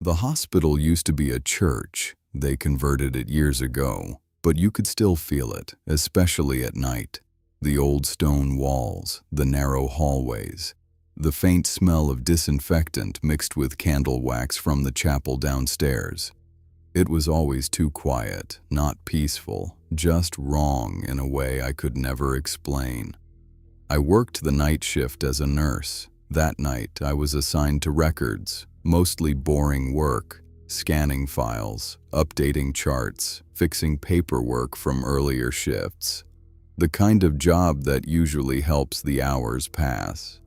The hospital used to be a church. They converted it years ago, but you could still feel it, especially at night. The old stone walls, the narrow hallways, the faint smell of disinfectant mixed with candle wax from the chapel downstairs. It was always too quiet, not peaceful, just wrong in a way I could never explain. I worked the night shift as a nurse. That night, I was assigned to records, mostly boring work, scanning files, updating charts, fixing paperwork from earlier shifts. The kind of job that usually helps the hours pass.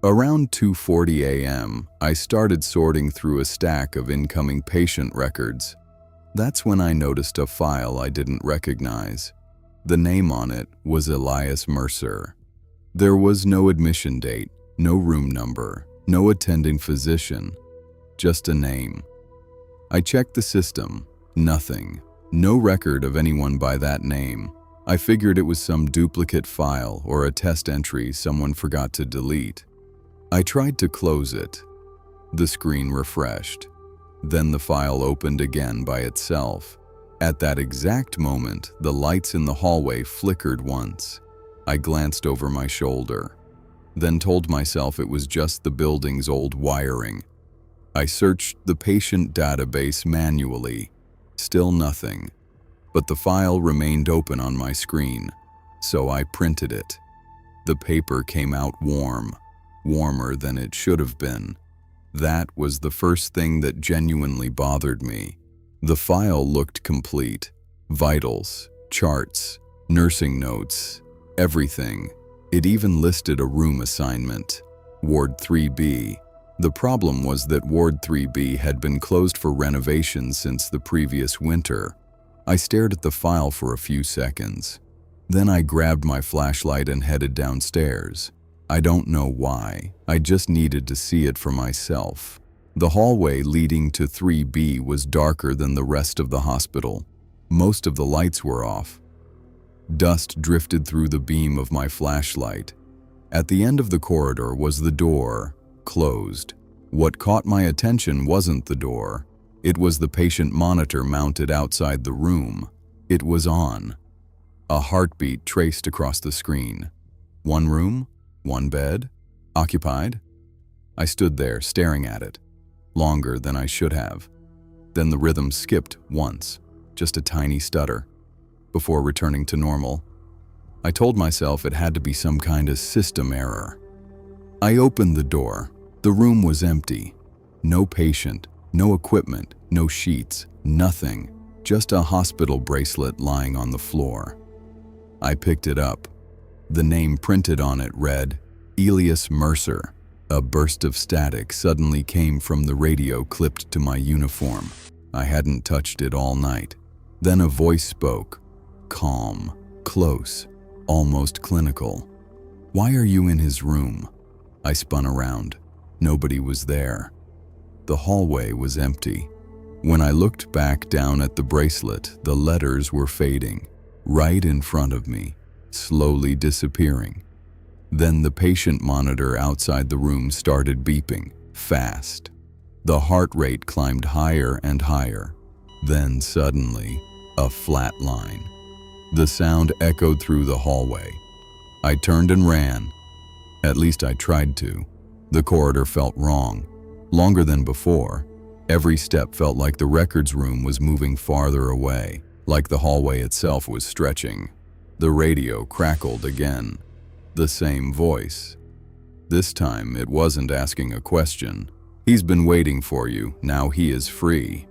Around 2:40 a.m., I started sorting through a stack of incoming patient records. That's when I noticed a file I didn't recognize. The name on it was Elias Mercer. There was no admission date, no room number, no attending physician, just a name. I checked the system, nothing, no record of anyone by that name. I figured it was some duplicate file or a test entry someone forgot to delete. I tried to close it. The screen refreshed. Then the file opened again by itself. At that exact moment, the lights in the hallway flickered once. I glanced over my shoulder, then told myself it was just the building's old wiring. I searched the patient database manually. Still nothing. But the file remained open on my screen, so I printed it. The paper came out warm, warmer than it should have been. That was the first thing that genuinely bothered me. The file looked complete. Vitals, charts, nursing notes, everything. It even listed a room assignment, Ward 3B. The problem was that Ward 3B had been closed for renovation since the previous winter. I stared at the file for a few seconds. Then I grabbed my flashlight and headed downstairs. I don't know why, I just needed to see it for myself. The hallway leading to 3B was darker than the rest of the hospital. Most of the lights were off. Dust drifted through the beam of my flashlight. At the end of the corridor was the door, closed. What caught my attention wasn't the door. It was the patient monitor mounted outside the room. It was on. A heartbeat traced across the screen. One room, one bed, occupied. I stood there staring at it, longer than I should have. Then the rhythm skipped once, just a tiny stutter, before returning to normal. I told myself it had to be some kind of system error. I opened the door. The room was empty. No patient. No equipment, no sheets, nothing, just a hospital bracelet lying on the floor. I picked it up. The name printed on it read, Elias Mercer. A burst of static suddenly came from the radio clipped to my uniform. I hadn't touched it all night. Then a voice spoke, calm, close, almost clinical. "Why are you in his room?" I spun around. Nobody was there. The hallway was empty. When I looked back down at the bracelet, the letters were fading, right in front of me, slowly disappearing. Then the patient monitor outside the room started beeping, fast. The heart rate climbed higher and higher. Then suddenly, a flat line. The sound echoed through the hallway. I turned and ran. At least I tried to. The corridor felt wrong. Longer than before. Every step felt like the records room was moving farther away, like the hallway itself was stretching. The radio crackled again. The same voice. This time it wasn't asking a question. "He's been waiting for you, now he is free."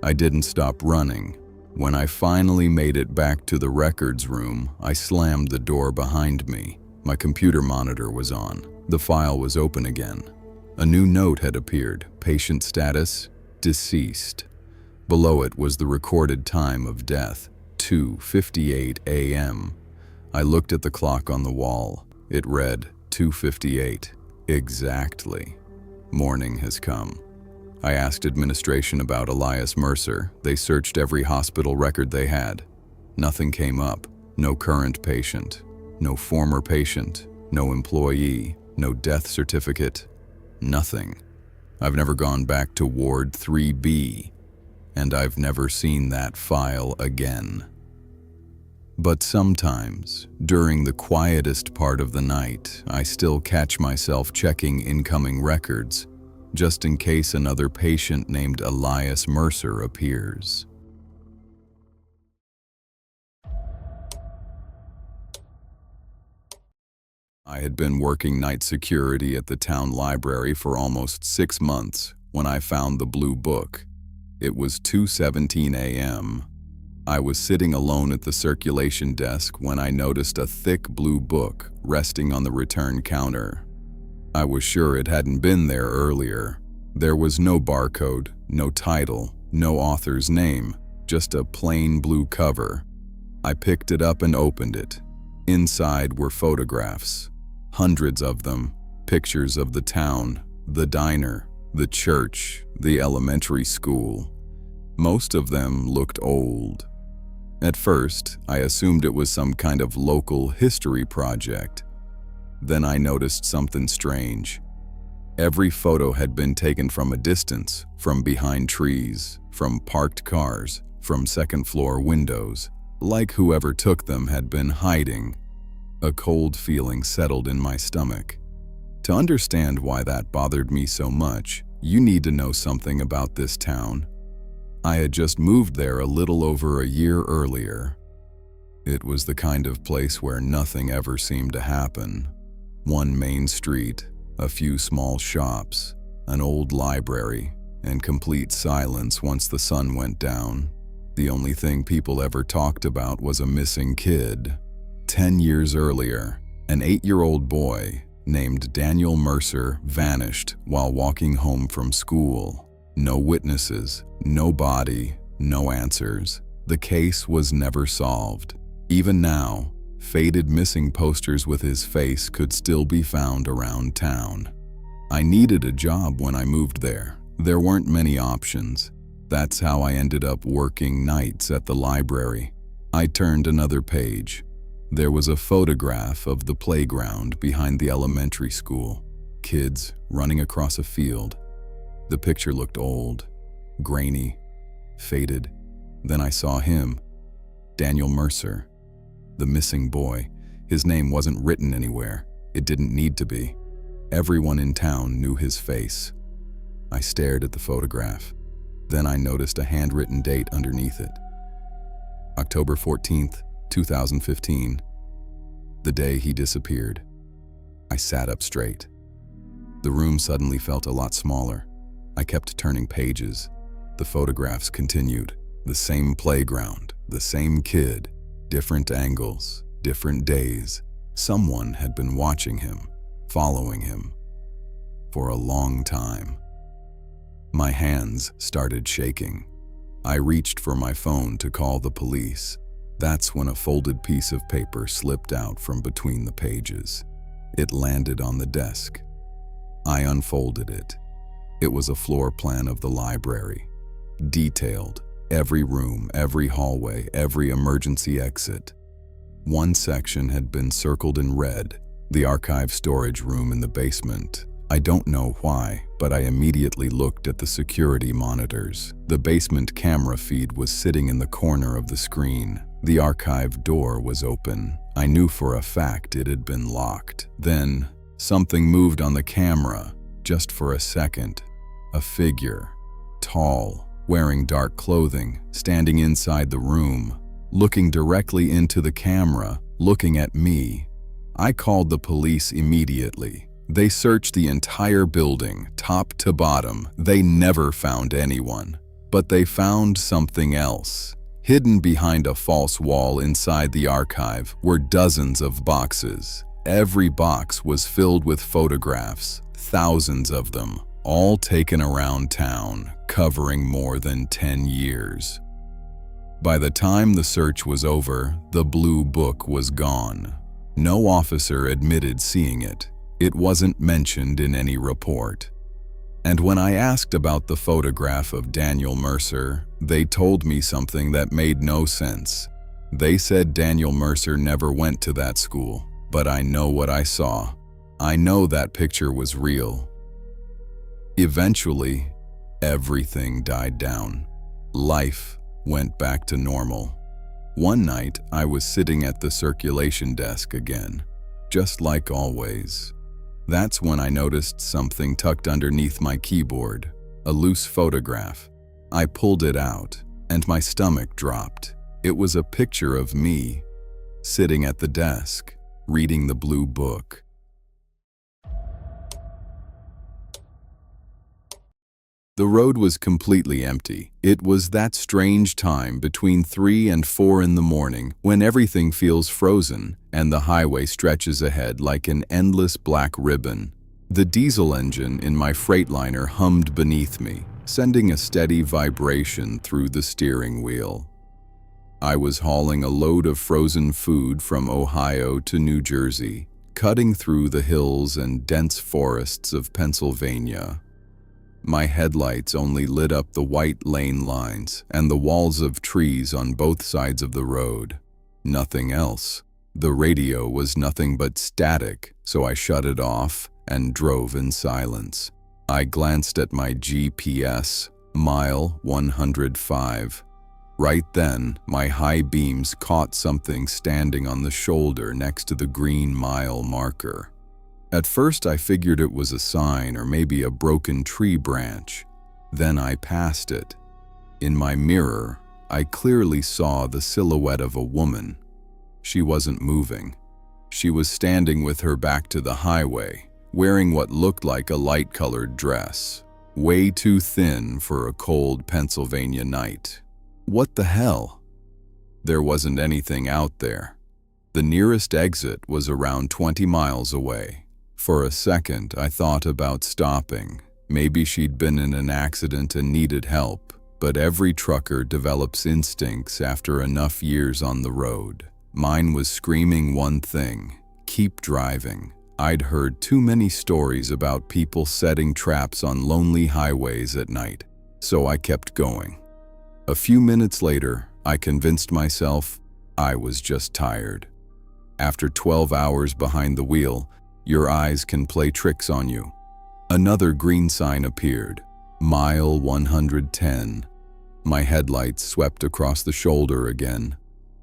I didn't stop running. When I finally made it back to the records room, I slammed the door behind me. My computer monitor was on. The file was open again. A new note had appeared, patient status, deceased. Below it was the recorded time of death, 2:58 a.m. I looked at the clock on the wall. It read 2:58, exactly. Morning has come. I asked administration about Elias Mercer. They searched every hospital record they had. Nothing came up. No current patient, no former patient, no employee, no death certificate. Nothing. I've never gone back to Ward 3B, and I've never seen that file again. But sometimes, during the quietest part of the night, I still catch myself checking incoming records, just in case another patient named Elias Mercer appears. I had been working night security at the town library for almost 6 months when I found the blue book. It was 2:17 a.m. I was sitting alone at the circulation desk when I noticed a thick blue book resting on the return counter. I was sure it hadn't been there earlier. There was no barcode, no title, no author's name, just a plain blue cover. I picked it up and opened it. Inside were photographs. Hundreds of them, pictures of the town, the diner, the church, the elementary school. Most of them looked old. At first, I assumed it was some kind of local history project. Then I noticed something strange. Every photo had been taken from a distance, from behind trees, from parked cars, from second-floor windows, like whoever took them had been hiding. A cold feeling settled in my stomach. To understand why that bothered me so much, you need to know something about this town. I had just moved there a little over a year earlier. It was the kind of place where nothing ever seemed to happen. One main street, a few small shops, an old library, and complete silence once the sun went down. The only thing people ever talked about was a missing kid. 10 years earlier, an 8-year-old boy named Daniel Mercer vanished while walking home from school. No witnesses, no body, no answers. The case was never solved. Even now, faded missing posters with his face could still be found around town. I needed a job when I moved there. There weren't many options. That's how I ended up working nights at the library. I turned another page. There was a photograph of the playground behind the elementary school. Kids running across a field. The picture looked old, grainy, faded. Then I saw him, Daniel Mercer, the missing boy. His name wasn't written anywhere. It didn't need to be. Everyone in town knew his face. I stared at the photograph. Then I noticed a handwritten date underneath it. October 14th, 2015, the day he disappeared. I sat up straight. The room suddenly felt a lot smaller. I kept turning pages. The photographs continued. The same playground, the same kid, different angles, different days. Someone had been watching him, following him, for a long time. My hands started shaking. I reached for my phone to call the police. That's when a folded piece of paper slipped out from between the pages. It landed on the desk. I unfolded it. It was a floor plan of the library, detailed, every room, every hallway, every emergency exit. One section had been circled in red, the archive storage room in the basement. I don't know why, but I immediately looked at the security monitors. The basement camera feed was sitting in the corner of the screen. The archive door was open. I knew for a fact it had been locked. Then, something moved on the camera, just for a second. A figure, tall, wearing dark clothing, standing inside the room, looking directly into the camera, looking at me. I called the police immediately. They searched the entire building, top to bottom. They never found anyone. But they found something else. Hidden behind a false wall inside the archive were dozens of boxes. Every box was filled with photographs, thousands of them, all taken around town, covering more than 10 years. By the time the search was over, the blue book was gone. No officer admitted seeing it. It wasn't mentioned in any report. And when I asked about the photograph of Daniel Mercer, they told me something that made no sense. They said Daniel Mercer never went to that school, but I know what I saw. I know that picture was real. Eventually, everything died down. Life went back to normal. One night, I was sitting at the circulation desk again, just like always. That's when I noticed something tucked underneath my keyboard, a loose photograph. I pulled it out, and my stomach dropped. It was a picture of me, sitting at the desk, reading the blue book. The road was completely empty. It was that strange time between 3 and 4 in the morning when everything feels frozen and the highway stretches ahead like an endless black ribbon. The diesel engine in my Freightliner hummed beneath me, sending a steady vibration through the steering wheel. I was hauling a load of frozen food from Ohio to New Jersey, cutting through the hills and dense forests of Pennsylvania. My headlights only lit up the white lane lines and the walls of trees on both sides of the road. Nothing else. The radio was nothing but static, so I shut it off and drove in silence. I glanced at my GPS, mile 105. Right then, my high beams caught something standing on the shoulder next to the green mile marker. At first I figured it was a sign or maybe a broken tree branch. Then I passed it. In my mirror, I clearly saw the silhouette of a woman. She wasn't moving. She was standing with her back to the highway, wearing what looked like a light-colored dress, way too thin for a cold Pennsylvania night. What the hell? There wasn't anything out there. The nearest exit was around 20 miles away. For a second, I thought about stopping. Maybe she'd been in an accident and needed help, but every trucker develops instincts after enough years on the road. Mine was screaming one thing: keep driving. I'd heard too many stories about people setting traps on lonely highways at night, so I kept going. A few minutes later, I convinced myself I was just tired. After 12 hours behind the wheel, your eyes can play tricks on you. Another green sign appeared, mile 110. My headlights swept across the shoulder again.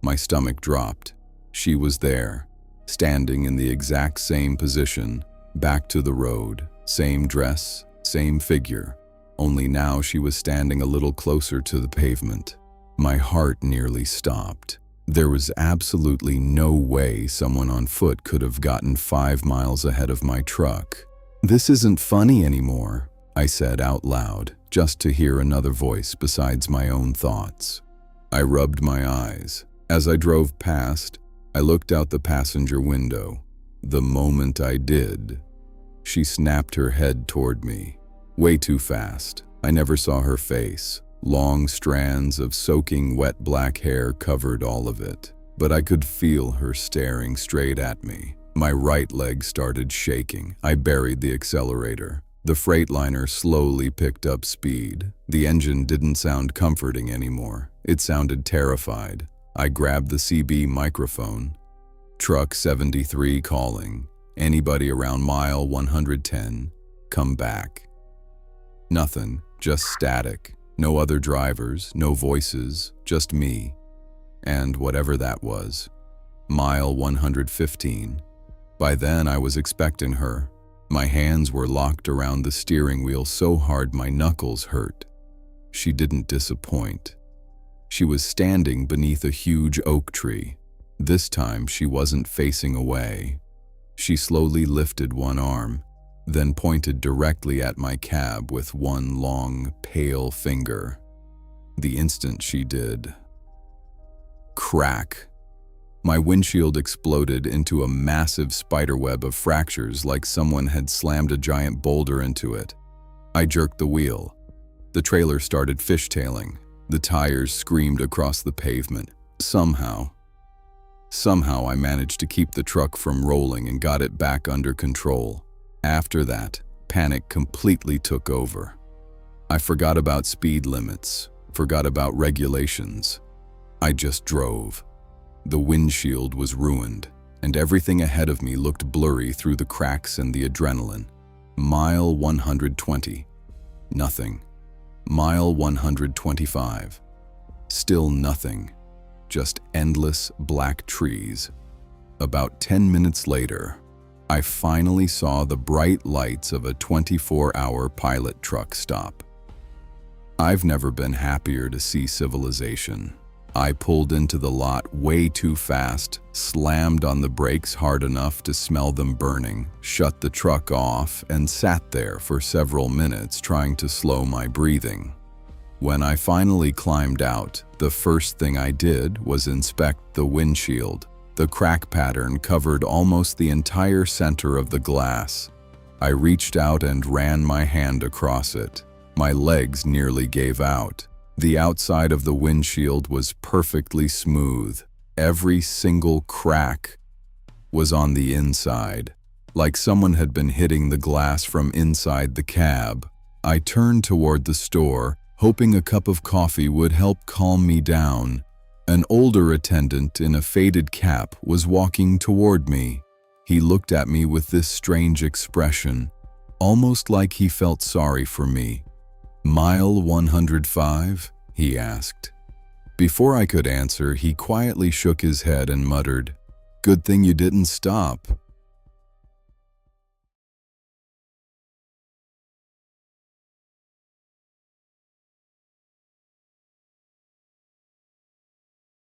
My stomach dropped. She was there, standing in the exact same position, back to the road, same dress, same figure. Only now she was standing a little closer to the pavement. My heart nearly stopped. There was absolutely no way someone on foot could have gotten 5 miles ahead of my truck. "This isn't funny anymore," I said out loud, just to hear another voice besides my own thoughts. I rubbed my eyes. As I drove past, I looked out the passenger window. The moment I did, she snapped her head toward me. Way too fast. I never saw her face. Long strands of soaking wet black hair covered all of it, but I could feel her staring straight at me. My right leg started shaking. I buried the accelerator. The Freightliner slowly picked up speed. The engine didn't sound comforting anymore. It sounded terrified. I grabbed the CB microphone. "Truck 73 calling. Anybody around mile 110? Come back." Nothing, just static. No other drivers, no voices, just me. And whatever that was. Mile 115. By then I was expecting her. My hands were locked around the steering wheel so hard my knuckles hurt. She didn't disappoint. She was standing beneath a huge oak tree. This time she wasn't facing away. She slowly lifted one arm, then pointed directly at my cab with one long, pale finger. The instant she did, crack! My windshield exploded into a massive spiderweb of fractures like someone had slammed a giant boulder into it. I jerked the wheel. The trailer started fishtailing. The tires screamed across the pavement. Somehow I managed to keep the truck from rolling and got it back under control. After that, panic completely took over. I forgot about speed limits, forgot about regulations. I just drove. The windshield was ruined, and everything ahead of me looked blurry through the cracks and the adrenaline. Mile 120. Nothing. Mile 125. Still nothing. Just endless black trees. About 10 minutes later, I finally saw the bright lights of a 24-hour pilot truck stop. I've never been happier to see civilization. I pulled into the lot way too fast, slammed on the brakes hard enough to smell them burning, shut the truck off, and sat there for several minutes trying to slow my breathing. When I finally climbed out, the first thing I did was inspect the windshield. The crack pattern covered almost the entire center of the glass. I reached out and ran my hand across it. My legs nearly gave out. The outside of the windshield was perfectly smooth. Every single crack was on the inside, like someone had been hitting the glass from inside the cab. I turned toward the store, hoping a cup of coffee would help calm me down. An older attendant in a faded cap was walking toward me. He looked at me with this strange expression, almost like he felt sorry for me. "Mile 105?" he asked. Before I could answer, he quietly shook his head and muttered, "Good thing you didn't stop."